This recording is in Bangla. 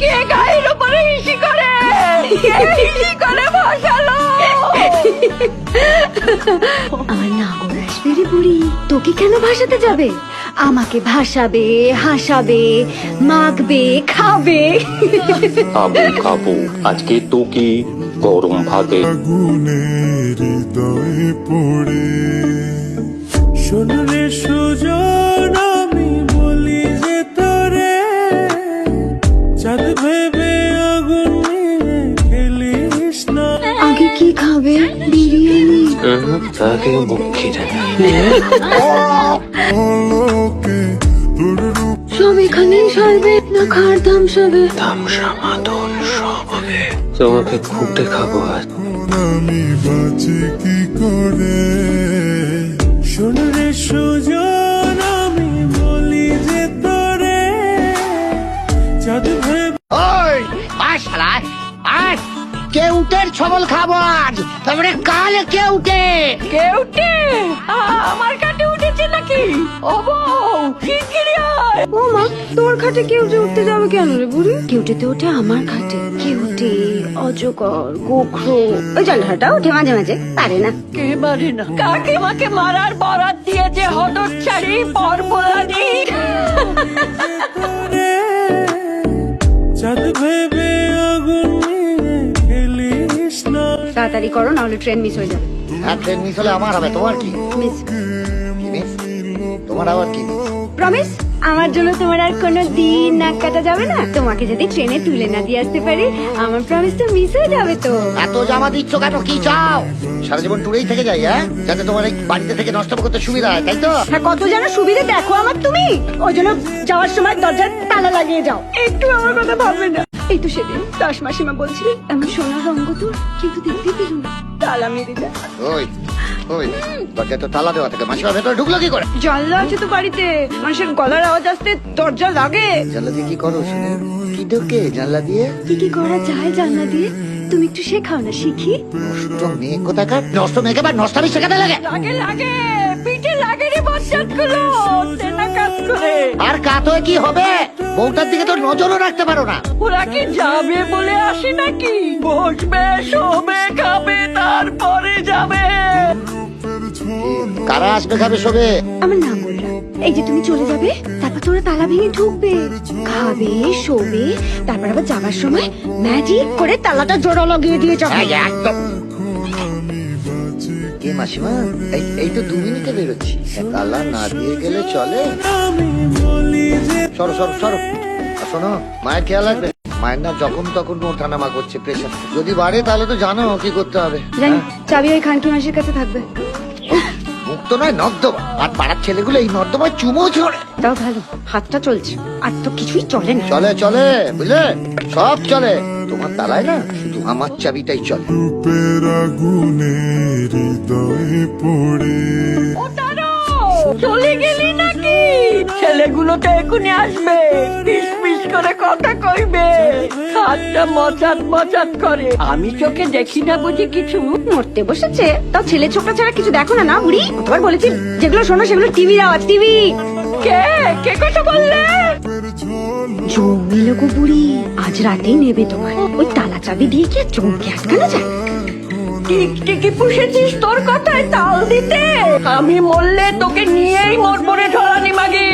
কে গায়ের উপরে হিসি করে? কে হিসি করে ভাসালো? আমার নাগর আসবে রে বুড়ি, তোকে কেন ভাসাতে যাবে? আমাকে ভাসাবে, হাসাবে, মাখবে, খাবে। খাবো খাবো, আজকে তোকে গরম ভাতে আগুনের হৃদয়ে পড়ে। শোন রে সুজন, আমি বলি যে তোরে, চাঁদ ভেবে আগুন নিয়ে খেলিস না। আগে কি খাবে? বিরিয়ানি? তাকে মুখে পলকে তোর রূপ সব এখানেই সারবে না খার দাম সবে? তামসামাদন সব হবে। তোমাকে ফুটে খাবো আজ। আমি বাঁচি কি করে। শোন রে সুজন, আমি বলি যে তোরে, চাঁদ ভেবে ওই আয় শালা আয়, কেউটের ছবল খাবো আজ, তারপরে কাল কেউটে। কেউটে আমার কাটে উঠেছে নাকি? ও বউ, শিগগিরই আয়। ও মা, তোর খাটে কেউটে উঠতে যাবে কেন রে বুড়ি? কেউটেতে ওঠে আমার খাটে। কেউটে, অজগর, গোখরো, ওই জলহাটা ওঠে মাঝে মাঝে, পারে না। কে পারে না? কাকিমাকে মারার বরাত দিয়েছে হতচ্ছাড়ি পরপরানি। তোরে, চাঁদ ভেবে আগুন নিয়ে খেলিস না। তাড়াতাড়ি করো, নাহলে ট্রেন মিস হয়ে যাবে। ট্রেন মিস হলে আমার হবে, তোমার কি? মিস কি miss? তোমার আবার কি miss? প্রমিস, আমার জন্য তোমার আর কোনো দিন নাক কাটা যাবে না। তোমাকে যদি ট্রেনে তুলে না দিয়ে আসতে পারি, আমার প্রমিস তো মিস হয়ে যাবে তো। এত জামা দিচ্ছ কেন, কি চাও? সারা জীবন টুরেই থেকে যাই, হ্যাঁ, যাতে তোমার এই বাড়িতে থেকে নষ্ট করতে সুবিধা হয়, তাই তো? হ্যাঁ, কত যেন সুবিধে দেখো আমার তুমি। ওই জন্য যাওয়ার সময় দরজায় তালা লাগিয়ে যাও। একটু আমার কথা ভাববে না। এই তো সেদিন 10 মাসিমা বলছিলেন আমি সোনার রঙ তো, কিন্তু দেখতে পেল না, তালা মেরে দেয়। ওই ওই দরজায় তো তালা দেওয়া থাকে, মাসিমা ভেতরে ঢুকলো কি করে? জানলা আছে তো বাড়িতে, মানুষের গলার আওয়াজ আসতে দরজা লাগে। জানলা দিয়ে কি করো শুনে? কি ঢোকে জানলা দিয়ে? কি কি করা যায় জানলা দিয়ে? তুমি একটু শেখাও না, শিখি। নষ্ট মেয়ে কোথাকার, নষ্ট মেয়েকে বা নষ্টামি শেখাতে লাগে। লাগে লাগে, পিঠে লাগে রে বাচ্চাত গুলো, তেনা কাজ করে। আর কাত হয়ে কি হবে? বউটার দিকে তো নজরও রাখতে পারো না। ওরা কি যাবে বলে আসে নাকি? বসবে, শোবে, খাবে, তারপরে যাবে। কারা আসবে খাবে শোবে? আমার নাম বললাম, এই যে তুমি চলে যাবে, তারপর তোরা তালা ভেঙে ঢুকবে, খাবে, শোবে, তারপর আবার যাবার সময় ম্যাজিক করে তালাটা জোড়া লাগিয়ে দিয়ে যাবে। এই একদম। কি মাসিমা, এই তো 2 মিনিটে বেরোচ্ছি, তালা না দিয়ে গেলে চলে? আমি বলি যে সরো সরো সরো। আর শোনো, মায়ের খেয়াল রাখবে। মায়ের না যখন তখন ওঠানামা করছে, প্রেশার যদি বাড়ে তাহলে তো জানো কি করতে হবে। জানি, চাবি ওই খানকি মাসির কাছে থাকবে। মুক্ত নয় নর্দমা, আর পাড়ার ছেলেগুলো এই নর্দমায় চুমো ছড়ে। তাও ভালো, হাতটা চলছে, আর তো কিছুই চলে না। চলে চলে, বুঝলে, সব চলে। তোমার তালায় না শুধু আমার চাবিটাই চলে। রূপের আগুনের হৃদয়ে পড়ে। ওটারো, চলে গেলি নাকি? ছেলেগুলো তো এখনই আসবে, পিস পিস করে কথা কইবে, হাতটা মচাত মচাত করে। আমি চোখে দেখি না বুঝি কিছু। মরতে বসেছে, তাও ছেলে ছোকরা ছাড়া কিছু দেখো না, না বুড়ি? কতবার বলেছি যেগুলো শোনো সেগুলো টিভির আওয়াজ, টিভি। কে কে কথা বললে? জমিলো গো বুড়ি, আজ রাতেই নেবে তোমার। ওই তালা চাবি দিয়ে কি আর চমকে আটকানো যায়? টিকটিকি পুষেছিস তোর কথায় তাল দিতে? আমি মরলে তোকে নিয়েই মরবো রে ঢলানি মাগি।